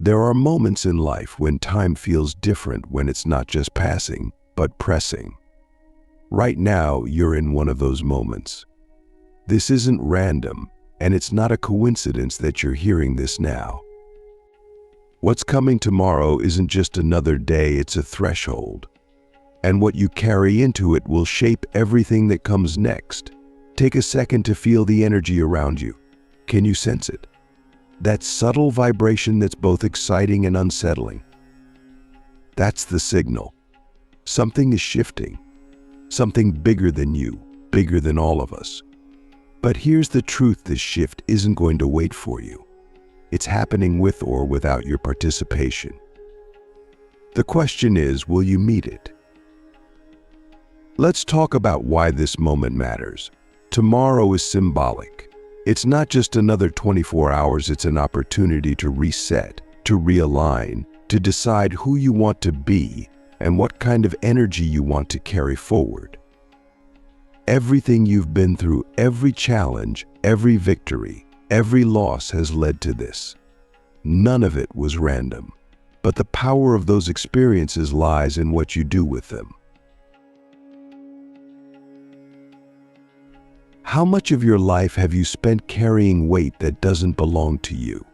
There are moments in life when time feels different, when it's not just passing, but pressing. Right now, you're in one of those moments. This isn't random, and it's not a coincidence that you're hearing this now. What's coming tomorrow isn't just another day, it's a threshold. And what you carry into it will shape everything that comes next. Take a second to feel the energy around you. Can you sense it? That subtle vibration that's both exciting and unsettling. That's the signal. Something is shifting. Something bigger than you, bigger than all of us. But here's the truth: this shift isn't going to wait for you. It's happening with or without your participation. The question is, will you meet it? Let's talk about why this moment matters. Tomorrow is symbolic. It's not just another 24 hours, it's an opportunity to reset, to realign, to decide who you want to be and what kind of energy you want to carry forward. Everything you've been through, every challenge, every victory, every loss has led to this. None of it was random, but the power of those experiences lies in what you do with them. How much of your life have you spent carrying weight that doesn't belong to you?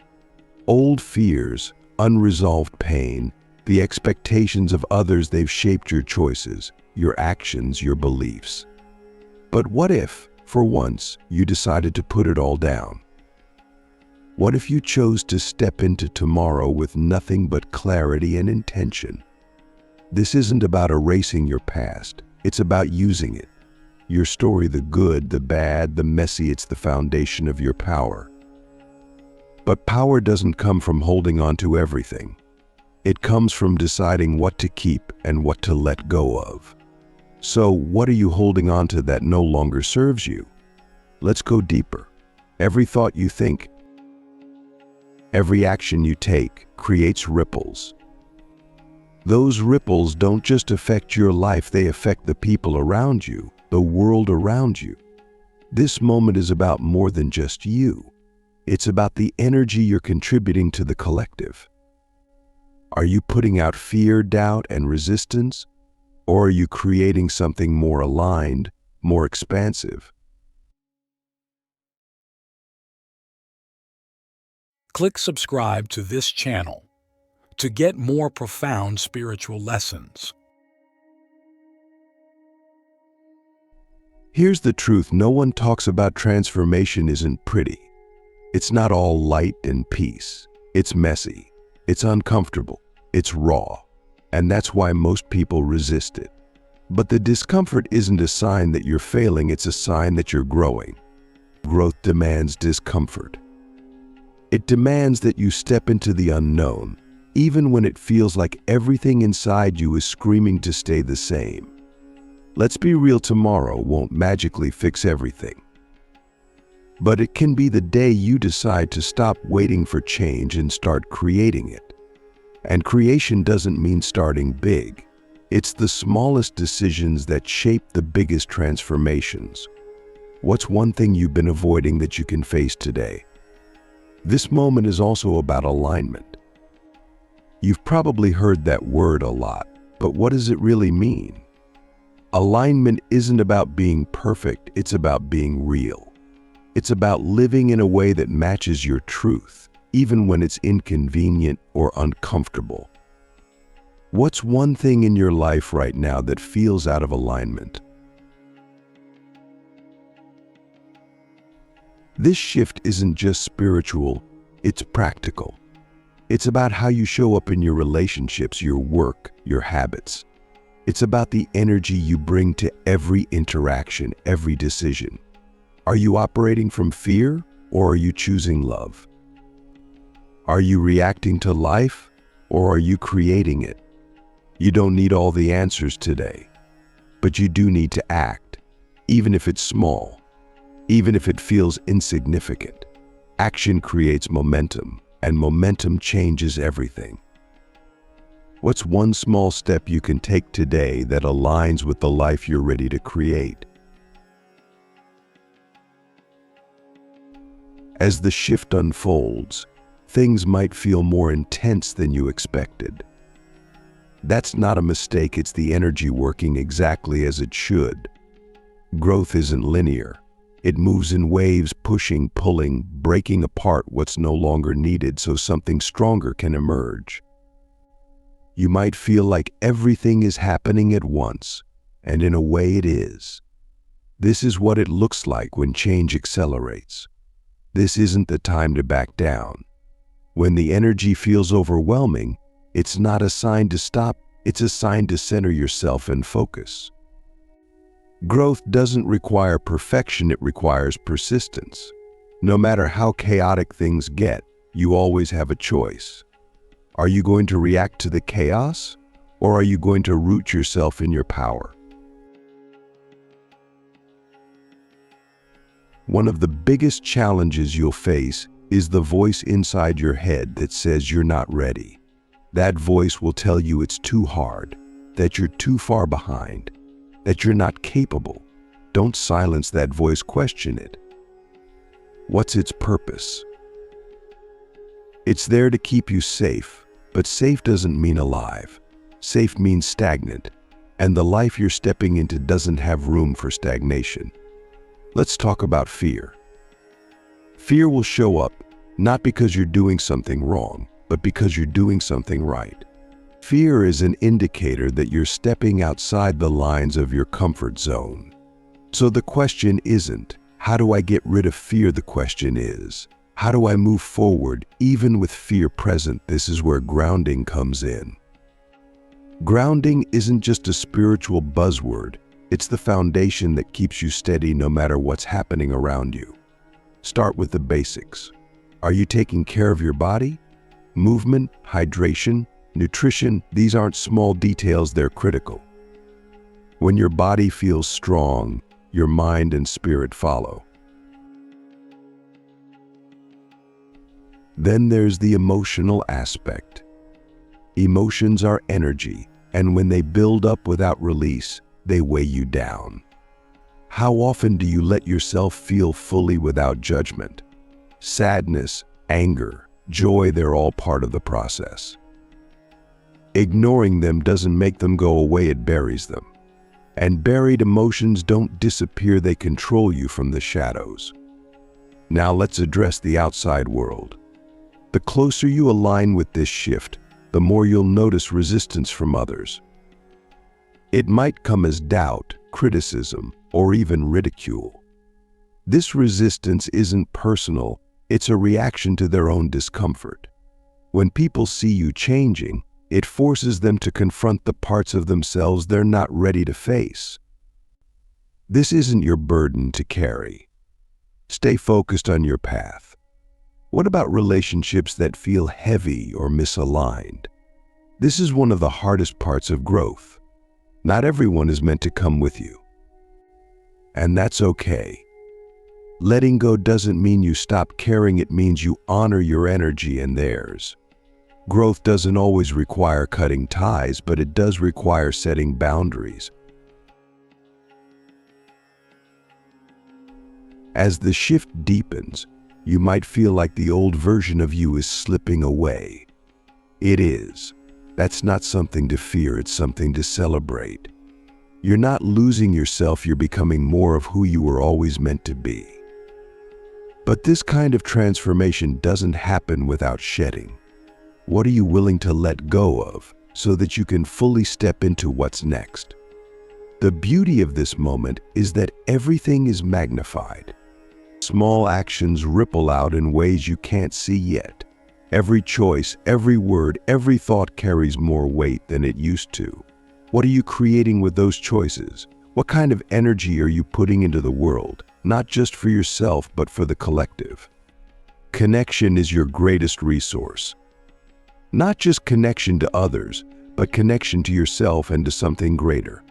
Old fears, unresolved pain, the expectations of others. They've shaped your choices, your actions, your beliefs. But what if, for once, you decided to put it all down? What if you chose to step into tomorrow with nothing but clarity and intention? This isn't about erasing your past, it's about using it. Your story, the good, the bad, the messy, it's the foundation of your power. But power doesn't come from holding on to everything. It comes from deciding what to keep and what to let go of. So, what are you holding on to that no longer serves you? Let's go deeper. Every thought you think, every action you take creates ripples. Those ripples don't just affect your life, they affect the people around you, the world around you. This moment is about more than just you. It's about the energy you're contributing to the collective. Are you putting out fear, doubt, and resistance? Or are you creating something more aligned, more expansive? Click subscribe to this channel to get more profound spiritual lessons. Here's the truth: no one talks about transformation isn't pretty. It's not all light and peace. It's messy, it's uncomfortable, it's raw, and that's why most people resist it. But the discomfort isn't a sign that you're failing, it's a sign that you're growing. Growth demands discomfort. It demands that you step into the unknown, even when it feels like everything inside you is screaming to stay the same. Let's be real, tomorrow won't magically fix everything. But it can be the day you decide to stop waiting for change and start creating it. And creation doesn't mean starting big. It's the smallest decisions that shape the biggest transformations. What's one thing you've been avoiding that you can face today? This moment is also about alignment. You've probably heard that word a lot, but what does it really mean? Alignment isn't about being perfect, it's about being real. It's about living in a way that matches your truth, even when it's inconvenient or uncomfortable. What's one thing in your life right now that feels out of alignment? This shift isn't just spiritual, it's practical. It's about how you show up in your relationships, your work, your habits. It's about the energy you bring to every interaction, every decision. Are you operating from fear, or are you choosing love? Are you reacting to life, or are you creating it? You don't need all the answers today, but you do need to act, even if it's small, even if it feels insignificant. Action creates momentum, and momentum changes everything. What's one small step you can take today that aligns with the life you're ready to create? As the shift unfolds, Things might feel more intense than you expected. That's not a mistake, it's the energy working exactly as it should. Growth isn't linear. It moves in waves, pushing, pulling, breaking apart what's no longer needed so something stronger can emerge. You might feel like everything is happening at once, and in a way it is. This is what it looks like when change accelerates. This isn't the time to back down. When the energy feels overwhelming, it's not a sign to stop, it's a sign to center yourself and focus. Growth doesn't require perfection, it requires persistence. No matter how chaotic things get, you always have a choice. Are you going to react to the chaos, or are you going to root yourself in your power? One of the biggest challenges you'll face is the voice inside your head that says you're not ready. That voice will tell you it's too hard, that you're too far behind, that you're not capable. Don't silence that voice, question it. What's its purpose? It's there to keep you safe, but safe doesn't mean alive. Safe means stagnant, and the life you're stepping into doesn't have room for stagnation. Let's talk about fear. Fear will show up not because you're doing something wrong, but because you're doing something right. Fear is an indicator that you're stepping outside the lines of your comfort zone. So the question isn't, how do I get rid of fear? The question is, how do I move forward even with fear present? This is where grounding comes in. Grounding isn't just a spiritual buzzword, it's the foundation that keeps you steady no matter what's happening around you. Start with the basics. Are you taking care of your body? Movement, hydration, nutrition, these aren't small details, they're critical. When your body feels strong, your mind and spirit follow. Then there's the emotional aspect. Emotions are energy, and when they build up without release, they weigh you down. How often do you let yourself feel fully without judgment? Sadness, anger, joy, they're all part of the process. Ignoring them doesn't make them go away, it buries them. And buried emotions don't disappear, they control you from the shadows. Now let's address the outside world. The closer you align with this shift, the more you'll notice resistance from others. It might come as doubt, criticism, or even ridicule. This resistance isn't personal, it's a reaction to their own discomfort. When people see you changing, it forces them to confront the parts of themselves they're not ready to face. This isn't your burden to carry. Stay focused on your path. What about relationships that feel heavy or misaligned? This is one of the hardest parts of growth. Not everyone is meant to come with you. And that's okay. Letting go doesn't mean you stop caring, it means you honor your energy and theirs. Growth doesn't always require cutting ties, but it does require setting boundaries. As the shift deepens, you might feel like the old version of you is slipping away. It is. That's not something to fear, it's something to celebrate. You're not losing yourself, you're becoming more of who you were always meant to be. But this kind of transformation doesn't happen without shedding. What are you willing to let go of so that you can fully step into what's next? The beauty of this moment is that everything is magnified. Small actions ripple out in ways you can't see yet. Every choice, every word, every thought carries more weight than it used to. What are you creating with those choices? What kind of energy are you putting into the world, not just for yourself, but for the collective? Connection is your greatest resource. Not just connection to others, but connection to yourself and to something greater.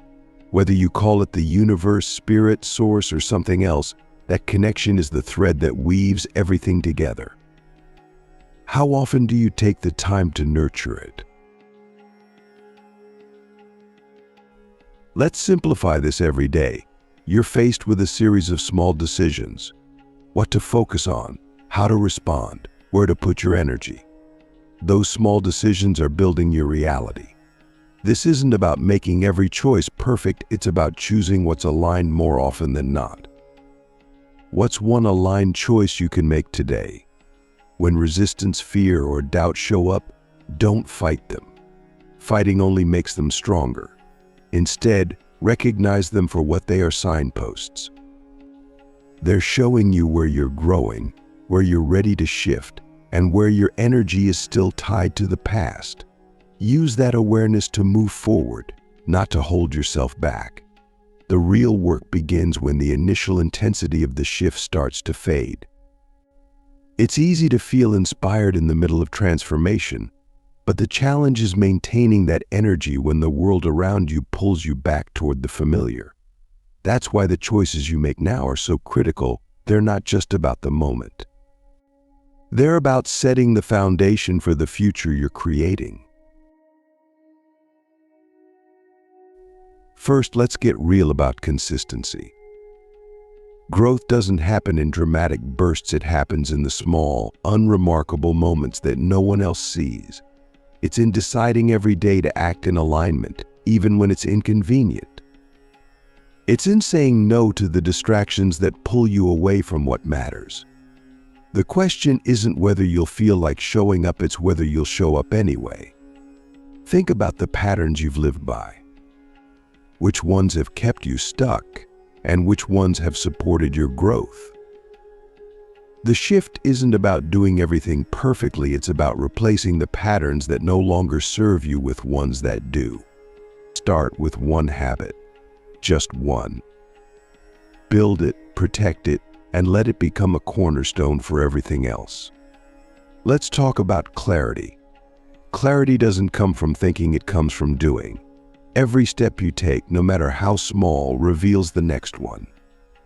Whether you call it the universe, spirit, source, or something else, that connection is the thread that weaves everything together. How often do you take the time to nurture it? Let's simplify this every day. You're faced with a series of small decisions. What to focus on, how to respond, where to put your energy. Those small decisions are building your reality. This isn't about making every choice perfect, it's about choosing what's aligned more often than not. What's one aligned choice you can make today? When resistance, fear, or doubt show up, don't fight them. Fighting only makes them stronger. Instead, recognize them for what they are: signposts. They're showing you where you're growing, where you're ready to shift, and where your energy is still tied to the past. Use that awareness to move forward, not to hold yourself back. The real work begins when the initial intensity of the shift starts to fade. It's easy to feel inspired in the middle of transformation, but the challenge is maintaining that energy when the world around you pulls you back toward the familiar. That's why the choices you make now are so critical. They're not just about the moment. They're about setting the foundation for the future you're creating. First, let's get real about consistency. Growth doesn't happen in dramatic bursts, it happens in the small, unremarkable moments that no one else sees. It's in deciding every day to act in alignment, even when it's inconvenient. It's in saying no to the distractions that pull you away from what matters. The question isn't whether you'll feel like showing up, it's whether you'll show up anyway. Think about the patterns you've lived by. Which ones have kept you stuck, and which ones have supported your growth? The shift isn't about doing everything perfectly, it's about replacing the patterns that no longer serve you with ones that do. Start with one habit, just one. Build it, protect it, and let it become a cornerstone for everything else. Let's talk about clarity. Clarity doesn't come from thinking, it comes from doing. Every step you take, no matter how small, reveals the next one.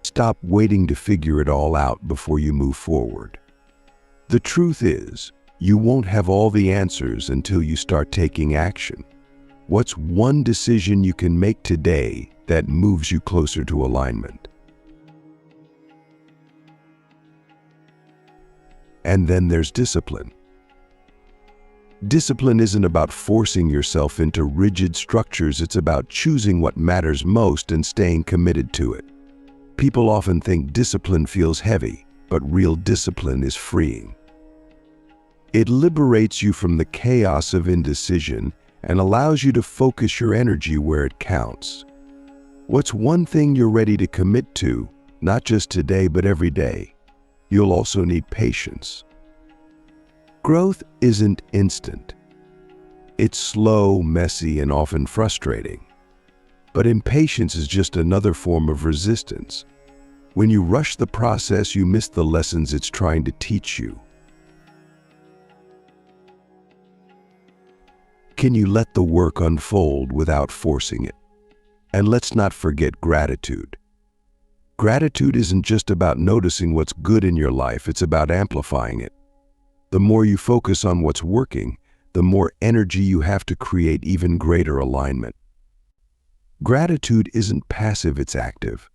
Stop waiting to figure it all out before you move forward. The truth is, you won't have all the answers until you start taking action. What's one decision you can make today that moves you closer to alignment? And then there's discipline. Discipline isn't about forcing yourself into rigid structures, it's about choosing what matters most and staying committed to it. People often think discipline feels heavy, but real discipline is freeing. It liberates you from the chaos of indecision and allows you to focus your energy where it counts. What's one thing you're ready to commit to, not just today but every day? You'll also need patience. Growth isn't instant. It's slow, messy, and often frustrating. But impatience is just another form of resistance. When you rush the process, you miss the lessons it's trying to teach you. Can you let the work unfold without forcing it? And let's not forget gratitude. Gratitude isn't just about noticing what's good in your life, it's about amplifying it. The more you focus on what's working, the more energy you have to create even greater alignment. Gratitude isn't passive, it's active.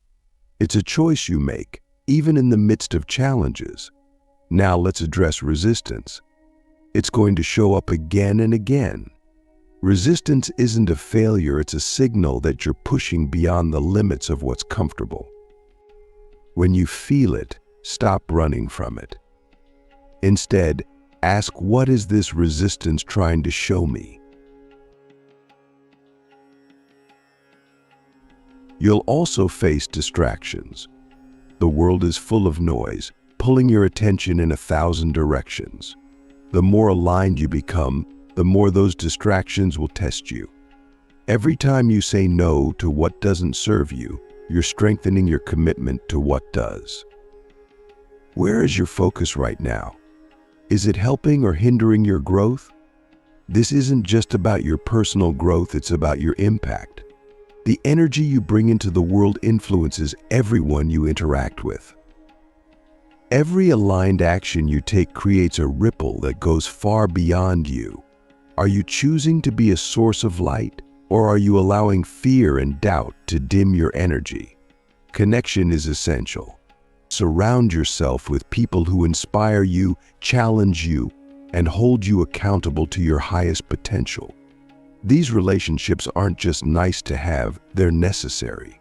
It's a choice you make, even in the midst of challenges. Now let's address resistance. It's going to show up again and again. Resistance isn't a failure, it's a signal that you're pushing beyond the limits of what's comfortable. When you feel it, stop running from it. Instead, ask, what is this resistance trying to show me? You'll also face distractions. The world is full of noise, pulling your attention in 1,000 directions. The more aligned you become, the more those distractions will test you. Every time you say no to what doesn't serve you, you're strengthening your commitment to what does. Where is your focus right now? Is it helping or hindering your growth? This isn't just about your personal growth, it's about your impact. The energy you bring into the world influences everyone you interact with. Every aligned action you take creates a ripple that goes far beyond you. Are you choosing to be a source of light, or are you allowing fear and doubt to dim your energy? Connection is essential. Surround yourself with people who inspire you, challenge you, and hold you accountable to your highest potential. These relationships aren't just nice to have, they're necessary.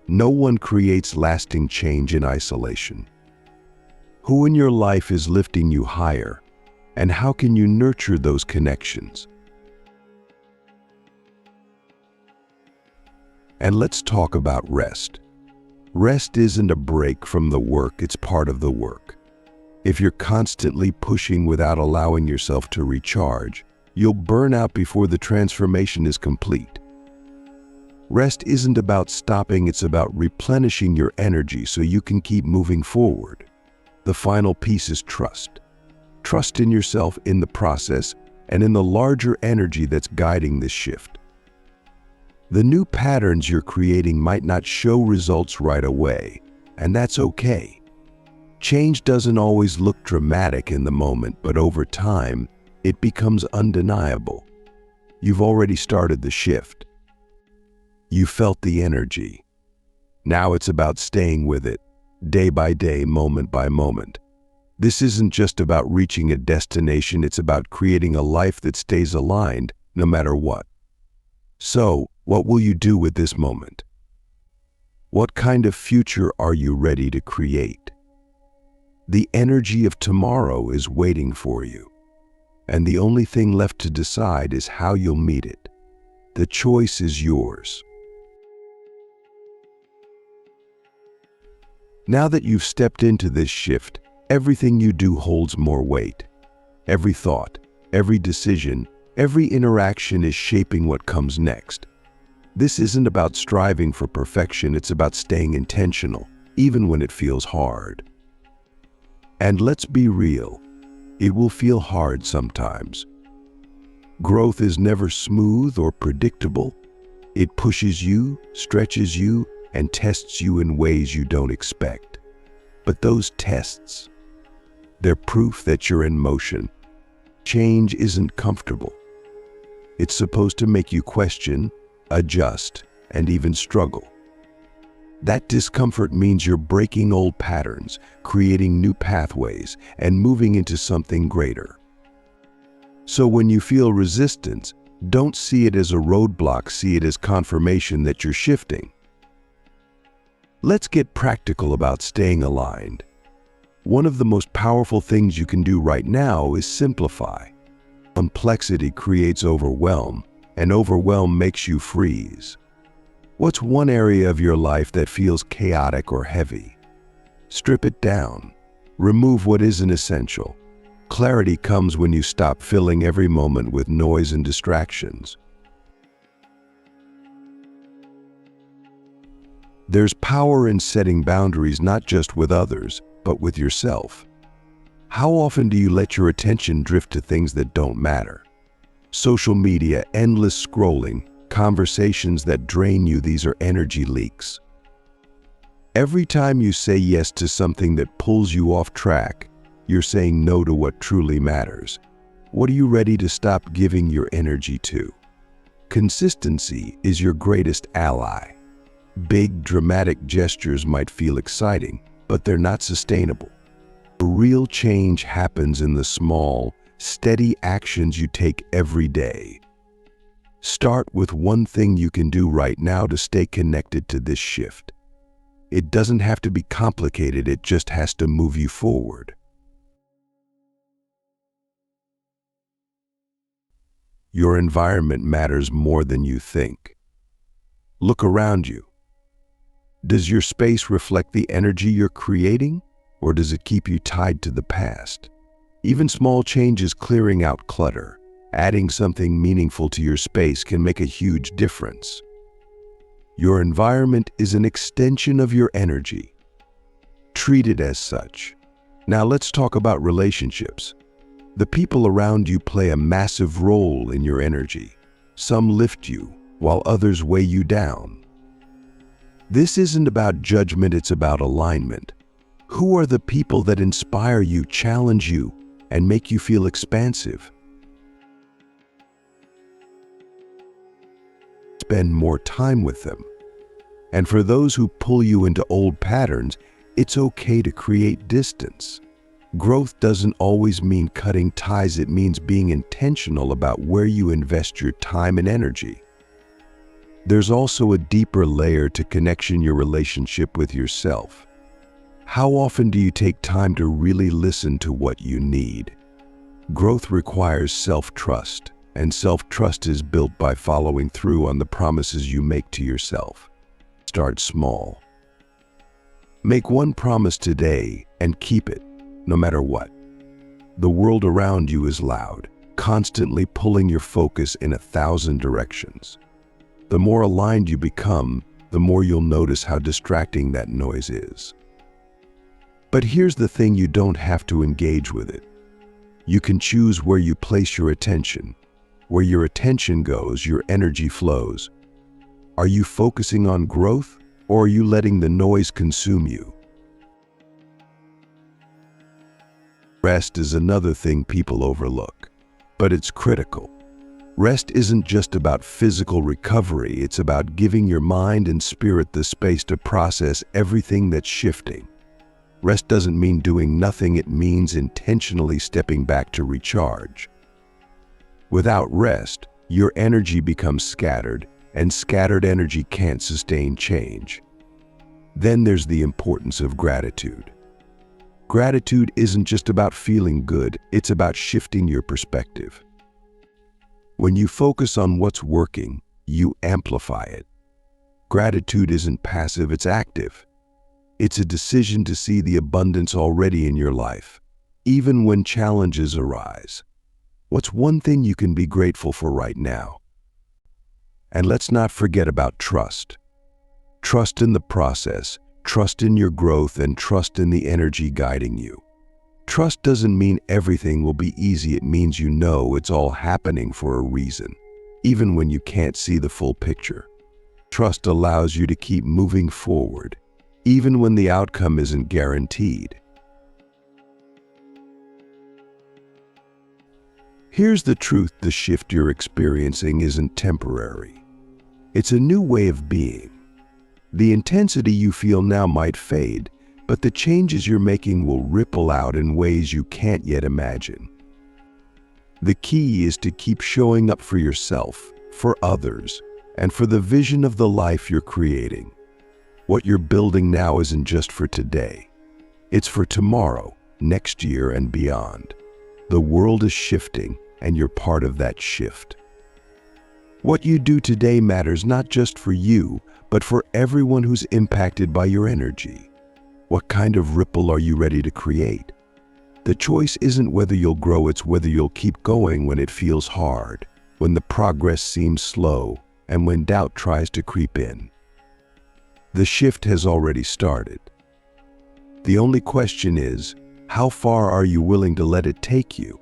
No one creates lasting change in isolation. Who in your life is lifting you higher, and how can you nurture those connections? And let's talk about rest. Rest isn't a break from the work, it's part of the work. If you're constantly pushing without allowing yourself to recharge, you'll burn out before the transformation is complete. Rest isn't about stopping, it's about replenishing your energy so you can keep moving forward. The final piece is trust. Trust in yourself, in the process, and in the larger energy that's guiding this shift. The new patterns you're creating might not show results right away, and that's okay. Change doesn't always look dramatic in the moment, but over time, it becomes undeniable. You've already started the shift. You felt the energy. Now it's about staying with it, day by day, moment by moment. This isn't just about reaching a destination, it's about creating a life that stays aligned no matter what. So, what will you do with this moment? What kind of future are you ready to create? The energy of tomorrow is waiting for you, and the only thing left to decide is how you'll meet it. The choice is yours. Now that you've stepped into this shift, everything you do holds more weight. Every thought, every decision, every interaction is shaping what comes next. This isn't about striving for perfection, it's about staying intentional, even when it feels hard. And let's be real, it will feel hard sometimes. Growth is never smooth or predictable. It pushes you, stretches you, and tests you in ways you don't expect. But those tests, they're proof that you're in motion. Change isn't comfortable. It's supposed to make you question, adjust, and even struggle. That discomfort means you're breaking old patterns, creating new pathways, and moving into something greater. So when you feel resistance, don't see it as a roadblock, see it as confirmation that you're shifting. Let's get practical about staying aligned. One of the most powerful things you can do right now is simplify. Complexity creates overwhelm, and overwhelm makes you freeze. What's one area of your life that feels chaotic or heavy? Strip it down. Remove what isn't essential. Clarity comes when you stop filling every moment with noise and distractions. There's power in setting boundaries, not just with others, but with yourself. How often do you let your attention drift to things that don't matter? Social media, endless scrolling, conversations that drain you, these are energy leaks. Every time you say yes to something that pulls you off track, you're saying no to what truly matters. What are you ready to stop giving your energy to? Consistency is your greatest ally. Big, dramatic gestures might feel exciting, but they're not sustainable. Real change happens in the small, steady actions you take every day. Start with one thing you can do right now to stay connected to this shift. It doesn't have to be complicated, it just has to move you forward. Your environment matters more than you think. Look around you. Does your space reflect the energy you're creating, or does it keep you tied to the past? Even small changes, clearing out clutter, adding something meaningful to your space, can make a huge difference. Your environment is an extension of your energy. Treat it as such. Now let's talk about relationships. The people around you play a massive role in your energy. Some lift you, while others weigh you down. This isn't about judgment, it's about alignment. Who are the people that inspire you, challenge you, and make you feel expansive? Spend more time with them. And for those who pull you into old patterns, It's okay to create distance. Growth doesn't always mean cutting ties, it means being intentional about where you invest your time and energy. There's also a deeper layer to connection: your relationship with yourself. How often do you take time to really listen to what you need? Growth requires self-trust, and self-trust is built by following through on the promises you make to yourself. Start small. Make one promise today and keep it, no matter what. The world around you is loud, constantly pulling your focus in 1,000 directions. The more aligned you become, the more you'll notice how distracting that noise is. But here's the thing: you don't have to engage with it. You can choose where you place your attention. Where your attention goes, your energy flows. Are you focusing on growth, or are you letting the noise consume you? Rest is another thing people overlook, but it's critical. Rest isn't just about physical recovery, it's about giving your mind and spirit the space to process everything that's shifting. Rest doesn't mean doing nothing, it means intentionally stepping back to recharge. Without rest, your energy becomes scattered, and scattered energy can't sustain change. Then there's the importance of gratitude. Gratitude isn't just about feeling good, it's about shifting your perspective. When you focus on what's working, you amplify it. Gratitude isn't passive, it's active. It's a decision to see the abundance already in your life, even when challenges arise. What's one thing you can be grateful for right now? And let's not forget about trust. Trust in the process, trust in your growth, and trust in the energy guiding you. Trust doesn't mean everything will be easy, it means you know it's all happening for a reason, even when you can't see the full picture. Trust allows you to keep moving forward, even when the outcome isn't guaranteed. Here's the truth: the shift you're experiencing isn't temporary. It's a new way of being. The intensity you feel now might fade, but the changes you're making will ripple out in ways you can't yet imagine. The key is to keep showing up for yourself, for others, and for the vision of the life you're creating. What you're building now isn't just for today. It's for tomorrow, next year, and beyond. The world is shifting, and you're part of that shift. What you do today matters not just for you, but for everyone who's impacted by your energy. What kind of ripple are you ready to create? The choice isn't whether you'll grow, it's whether you'll keep going when it feels hard, when the progress seems slow, and when doubt tries to creep in. The shift has already started. The only question is, how far are you willing to let it take you?